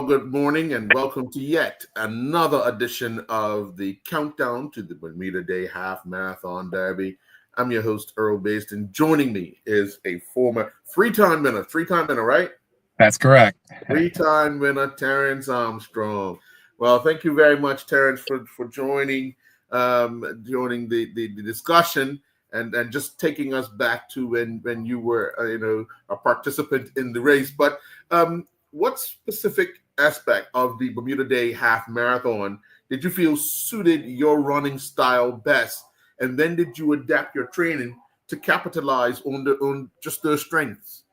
good morning, and welcome to yet another edition of the Countdown to the Bermuda Day Half Marathon Derby. I'm your host, Earl Based, and joining me is a former three-time winner, right? That's correct. Three-time winner, Terrance Armstrong. Well, thank you very much, Terrance, for joining the discussion and just taking us back to when you were a participant in the race. But what specific aspect of the Bermuda Day Half Marathon did you feel suited your running style best? And then did you adapt your training to capitalize on just those strengths?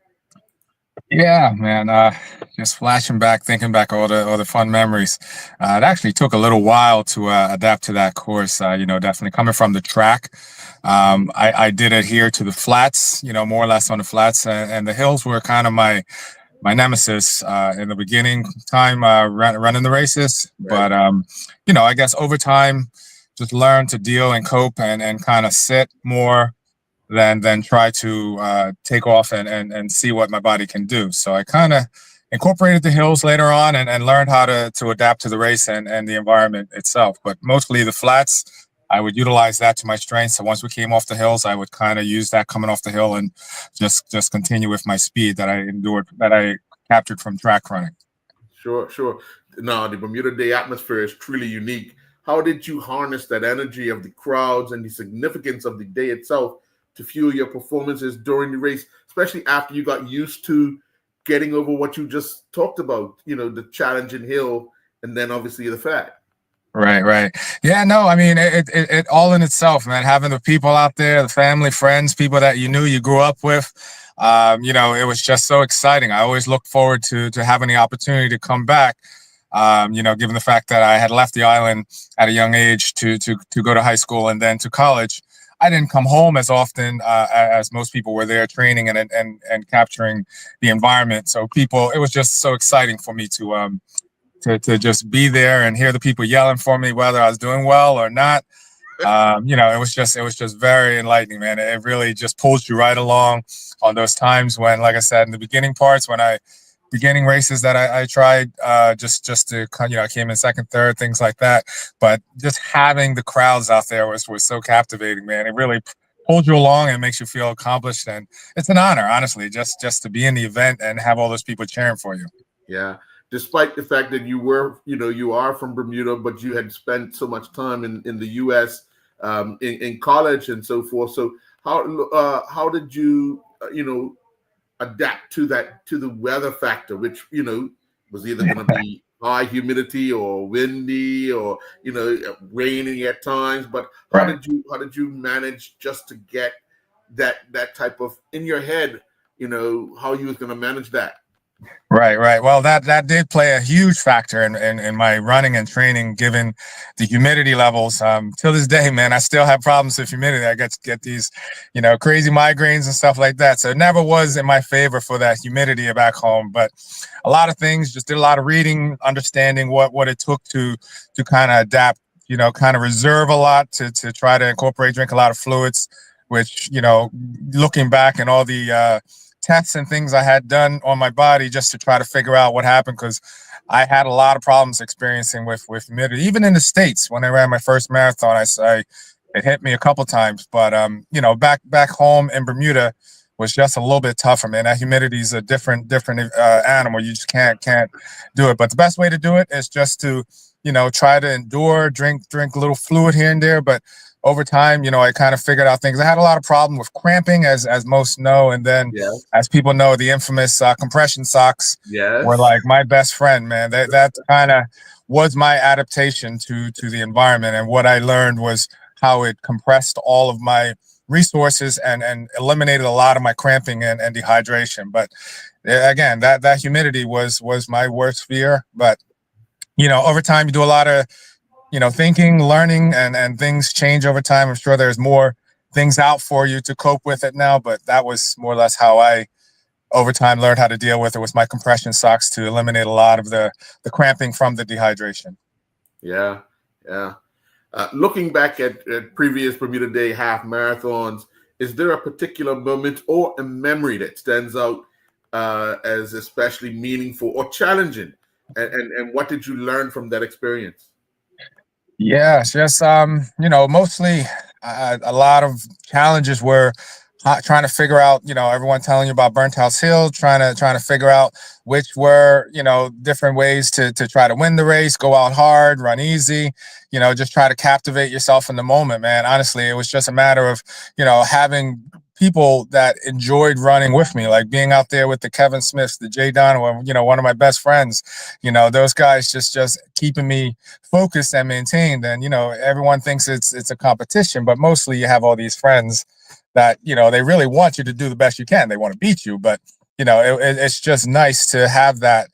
Yeah, man. Just flashing back, thinking back all the fun memories. It actually took a little while to adapt to that course. Definitely coming from the track. I did adhere to the flats, more or less on the flats, and the hills were kind of my nemesis in the beginning time running the races. Right. But I guess over time, just learn to deal and cope and kind of sit more than try to take off and see what my body can do. So I kind of incorporated the hills later on and learned how to adapt to the race and the environment itself. But mostly the flats, I would utilize that to my strength. So once we came off the hills, I would kind of use that coming off the hill and just continue with my speed that I endured, that I captured from track running. Sure. Now, the Bermuda Day atmosphere is truly unique. How did you harness that energy of the crowds and the significance of the day itself to fuel your performances during the race, especially after you got used to getting over what you just talked about, the challenging hill and then obviously the fat? Right. Yeah, no, I mean, it all in itself, man, having the people out there, the family, friends, people that you knew, you grew up with, it was just so exciting. I always looked forward to having the opportunity to come back. Given the fact that I had left the island at a young age to go to high school and then to college, I didn't come home as often as most people were there training and capturing the environment. So it was just so exciting for me to just be there and hear the people yelling for me, whether I was doing well or not. It was just very enlightening, man. It really just pulls you right along on those times when, like I said, in the beginning parts, beginning races that I tried just to, I came in second, third, things like that. But just having the crowds out there was so captivating, man. It really pulls you along and makes you feel accomplished. And it's an honor, honestly, just to be in the event and have all those people cheering for you. Yeah. Despite the fact that you are from Bermuda, but you had spent so much time in the U.S. In college and so forth. So how did you adapt to the weather factor, which was either going to be high humidity or windy or raining at times? But how did you manage just to get that type of in your head? How you was going to manage that? Right. Well, that did play a huge factor in my running and training, given the humidity levels. Till this day, man, I still have problems with humidity. I get these, crazy migraines and stuff like that. So it never was in my favor for that humidity back home. But a lot of things, just did a lot of reading, understanding what it took to kind of adapt, kind of reserve a lot to try to drink a lot of fluids, which, looking back and all the tests and things I had done on my body just to try to figure out what happened, because I had a lot of problems experiencing with humidity. Even in the States, when I ran my first marathon, it hit me a couple times. But back home in Bermuda was just a little bit tougher, man. That humidity is a different animal. You just can't do it. But the best way to do it is just to try to endure, drink a little fluid here and there. But over time, I kind of figured out things. I had a lot of problem with cramping, as most know, and then, as people know, the infamous compression socks were like my best friend, man. That kind of was my adaptation to the environment, and what I learned was how it compressed all of my resources and eliminated a lot of my cramping and dehydration. But again, that humidity was my worst fear. But over time, you do a lot of thinking, learning, and things change over time. I'm sure there's more things out for you to cope with it now, but that was more or less how I, over time, learned how to deal with it, with my compression socks to eliminate a lot of the cramping from the dehydration. Yeah. Looking back at previous Bermuda Day half marathons, is there a particular moment or a memory that stands out as especially meaningful or challenging And what did you learn from that experience? Yeah, it's just mostly a lot of challenges were trying to figure out, everyone telling you about Burnt House Hill, trying to figure out which were, different ways to try to win the race, go out hard, run easy, just try to captivate yourself in the moment, man. Honestly, it was just a matter of, having people that enjoyed running with me, like being out there with the Kevin Smiths, the Jay Donovan, one of my best friends, those guys just keeping me focused and maintained. And everyone thinks it's a competition, but mostly you have all these friends that they really want you to do the best you can. They want to beat you, but it's just nice to have that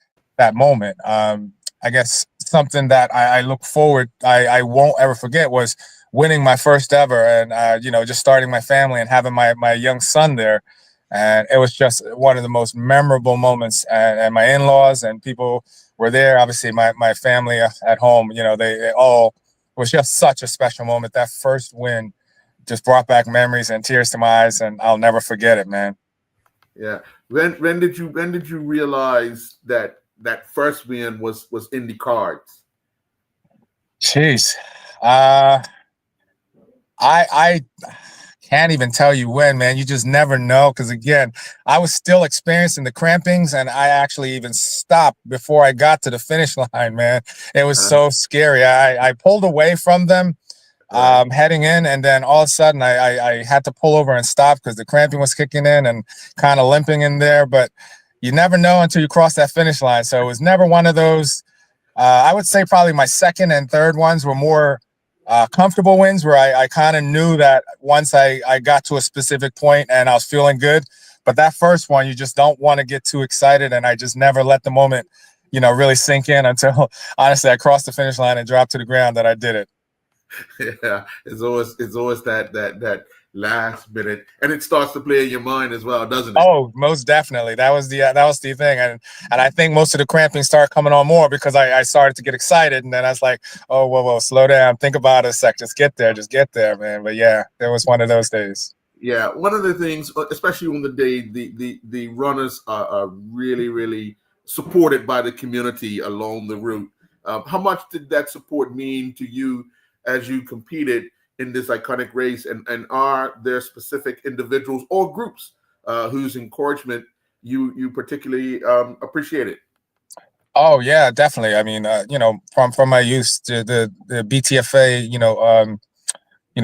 moment. I guess something that I look forward, I won't ever forget, was winning my first ever, and just starting my family and having my young son there. And it was just one of the most memorable moments. And my in-laws and people were there. Obviously, my family at home, they all, it was just such a special moment. That first win just brought back memories and tears to my eyes, and I'll never forget it, man. Yeah. When did you realize that that first win was in the cards? Jeez, uh, I can't even tell you when, man. You just never know. Because again, I was still experiencing the crampings, and I actually even stopped before I got to the finish line, man. It was Uh, so scary. I pulled away from them right. heading in, and then all of a sudden I had to pull over and stop because the cramping was kicking in and kind of limping in there. But you never know until you cross that finish line. So it was never one of those. I would say probably my second and third ones were more comfortable wins, where I kind of knew that once I got to a specific point and I was feeling good. But that first one, you just don't want to get too excited. And I just never let the moment, really sink in until honestly I crossed the finish line and dropped to the ground that I did it. Yeah, it's always that last minute, and it starts to play in your mind as well, doesn't it? Oh, most definitely. That was the thing, and I think most of the cramping started coming on more because I started to get excited, and then I was like, oh, whoa, slow down, think about it a sec, just get there, man. But yeah, it was one of those days. Yeah, one of the things, especially on the day, the runners are really really supported by the community along the route. How much did that support mean to you as you competed in this iconic race? And are there specific individuals or groups whose encouragement you particularly appreciated? Oh yeah, definitely. I mean, from my youth to the BTFA,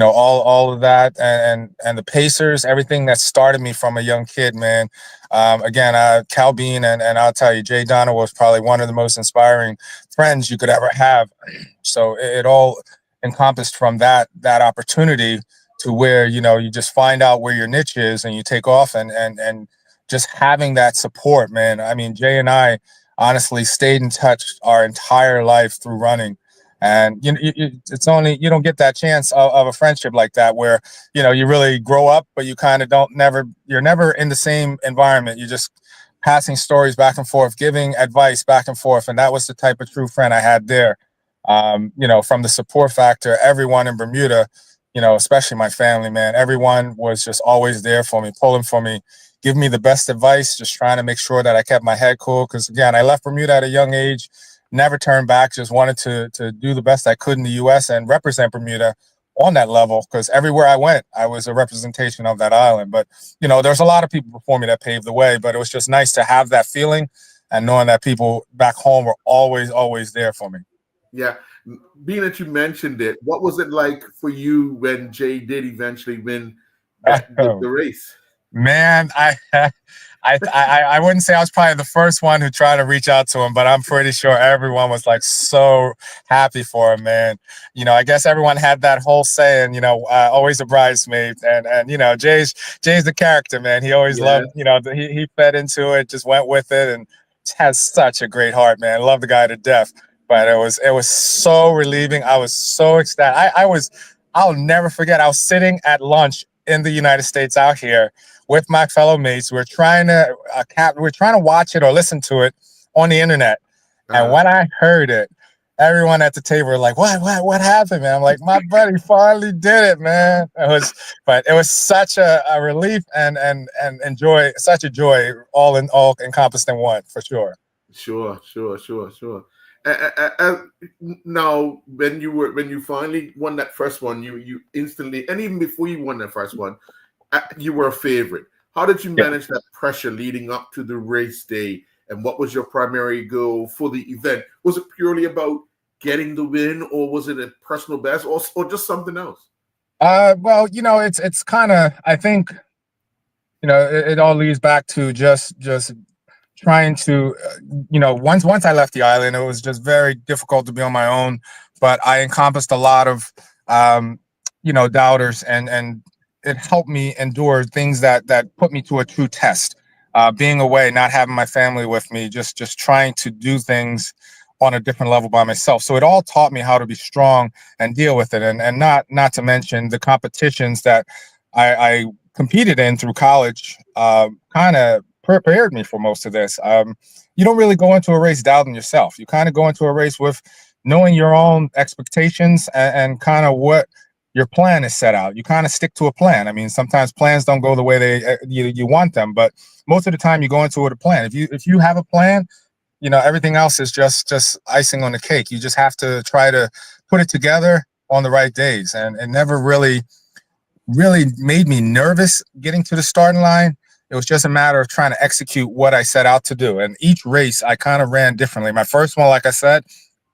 all of that, and the Pacers, everything that started me from a young kid, man. Again, Cal Bean, and I'll tell you, Jay Donovan was probably one of the most inspiring friends you could ever have. So it all encompassed from that opportunity to where you just find out where your niche is and you take off, and just having that support, man. I mean, Jay and I honestly stayed in touch our entire life through running. And it's only, you don't get that chance of a friendship like that where you really grow up, but you kind of don't never you're never in the same environment. You're just passing stories back and forth, giving advice back and forth, and that was the type of true friend I had there. From the support factor, everyone in Bermuda, especially my family, man, everyone was just always there for me, pulling for me, giving me the best advice, just trying to make sure that I kept my head cool. Because again, I left Bermuda at a young age, never turned back, just wanted to do the best I could in the US and represent Bermuda on that level, because everywhere I went, I was a representation of that island. But there's a lot of people before me that paved the way, but it was just nice to have that feeling and knowing that people back home were always there for me. Yeah, being that you mentioned it, what was it like for you when Jay did eventually win the race? Man, I wouldn't say I was probably the first one who tried to reach out to him, but I'm pretty sure everyone was like so happy for him, man. I guess everyone had that whole saying, always a bridesmaid, and Jay's the character, man. He always Yeah. loved, he fed into it, just went with it, and has such a great heart, man. Love the guy to death. But it was so relieving. I was so ecstatic. I'll never forget. I was sitting at lunch in the United States out here with my fellow mates. We're trying to watch it or listen to it on the internet. And Uh, when I heard it, everyone at the table were like, what happened, man? I'm like, my buddy finally did it, man. But it was such a relief and enjoy, such a joy, all encompassed in one, for sure. Sure, sure, sure, sure. Now, when you finally won that first one, you instantly, and even before you won that first one, you were a favorite. How did you Yeah. manage that pressure leading up to the race day? And what was your primary goal for the event? Was it purely about getting the win, or was it a personal best, or just something else? Well, it's kind of, I think, it all leads back to just trying to, once I left the island, it was just very difficult to be on my own. But I encompassed a lot of, um, doubters, and it helped me endure things that put me to a true test. Being away, not having my family with me, just trying to do things on a different level by myself. So it all taught me how to be strong and deal with it, and not to mention the competitions that I competed in through college. Kind of prepared me for most of this. You don't really go into a race doubting yourself. You kind of go into a race with knowing your own expectations, and kind of what your plan is set out. You kind of stick to a plan. I mean, sometimes plans don't go the way you want them, but most of the time you go into it with a plan. If you have a plan, everything else is just icing on the cake. You just have to try to put it together on the right days, and it never really made me nervous getting to the starting line. It was just a matter of trying to execute what I set out to do. And each race I kind of ran differently. My first one, like I said,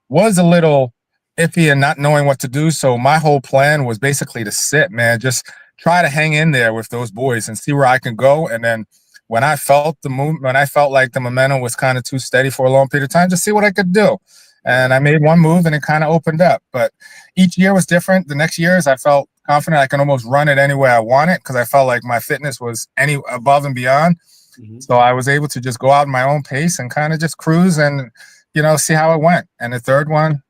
was a little iffy and not knowing what to do. So my whole plan was basically to sit, man, just try to hang in there with those boys and see where I can go. And then when I felt like the momentum was kind of too steady for a long period of time, just see what I could do. And I made one move and it kind of opened up. But each year was different. The next years I felt confident I can almost run it any way I want it, because I felt like my fitness was any above and beyond. Mm-hmm. So I was able to just go out at my own pace and kind of just cruise and, see how it went. And the third one,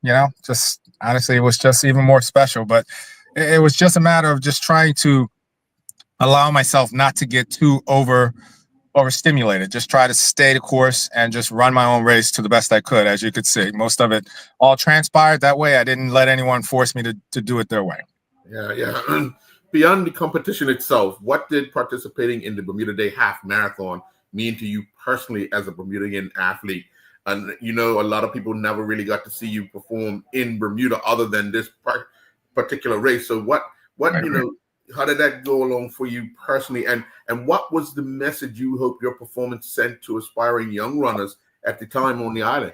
just honestly, it was just even more special. But it was just a matter of just trying to allow myself not to get too overstimulated. Just try to stay the course and just run my own race to the best I could. As you could see, most of it all transpired that way. I didn't let anyone force me to do it their way. Yeah, yeah. Beyond the competition itself, what did participating in the Bermuda Day Half Marathon mean to you personally as a Bermudian athlete? And a lot of people never really got to see you perform in Bermuda other than this particular race. So what Right. how did that go along for you personally? And what was the message you hope your performance sent to aspiring young runners at the time on the island?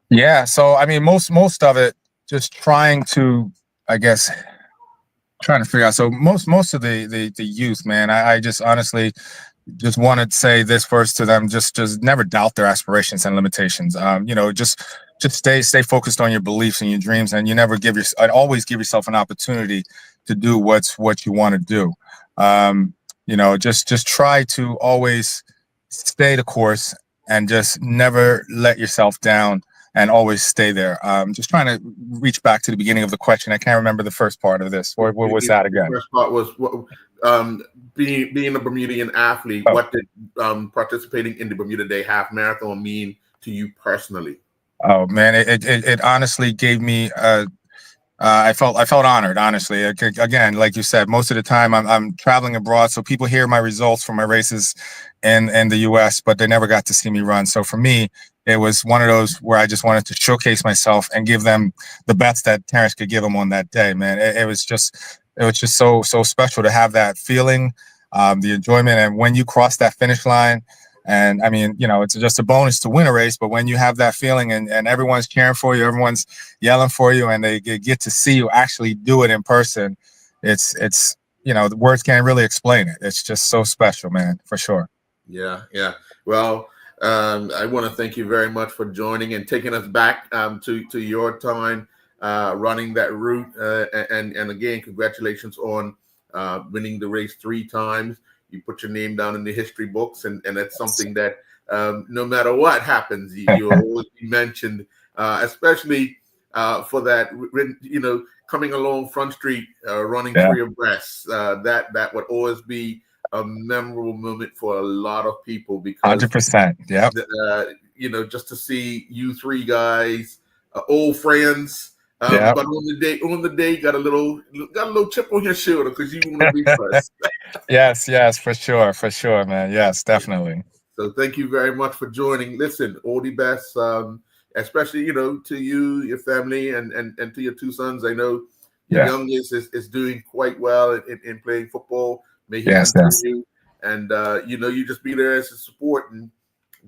Yeah. So I mean, most of it just trying to, I guess, trying to figure out. So most of the youth, man, I just honestly just want to say this first to them: just never doubt their aspirations and limitations. Just stay focused on your beliefs and your dreams, and you never I'd always give yourself an opportunity to do what you want to do. Just try to always stay the course and just never let yourself down, and always stay there. Just trying to reach back to the beginning of the question. I can't remember the first part of this. What was that The again? first part was being a Bermudian athlete. Oh. What did participating in the Bermuda Day Half Marathon mean to you personally? Oh man, it honestly gave me I felt honored, honestly. Again, like you said, most of the time I'm traveling abroad, so people hear my results from my races in the U.S., but they never got to see me run. So for me, it was one of those where I just wanted to showcase myself and give them the best that Terrance could give them on that day. Man, it was just so special to have that feeling, the enjoyment, and when you cross that finish line. And I mean, it's just a bonus to win a race, but when you have that feeling, and everyone's cheering for you, everyone's yelling for you, and they get to see you actually do it in person, it's the words can't really explain it. It's just so special, man, for sure. Yeah, yeah. Well, I want to thank you very much for joining and taking us back to your time running that route. And again, congratulations on winning the race 3 times. You put your name down in the history books, and that's something that no matter what happens, you'll always be mentioned, especially for that, coming along Front Street, running Yeah. 3 abreast. That would always be a memorable moment for a lot of people, because 100%. Yeah. just to see you 3 guys, old friends. Yeah. But on the day, got a little chip on your shoulder because you want to be first. Yes, for sure, man. Yes, definitely. So thank you very much for joining. Listen, all the best, especially, to you, your family, and to your two sons. I know your youngest is doing quite well in playing football. May he continue. And, you just be there as a support and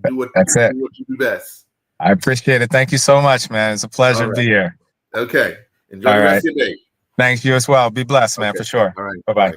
do what you do best. I appreciate it. Thank you so much, man. It's a pleasure to be here. Okay. Enjoy the rest of your day. Thanks, you as well. Be blessed, man, for sure. All right. Bye-bye.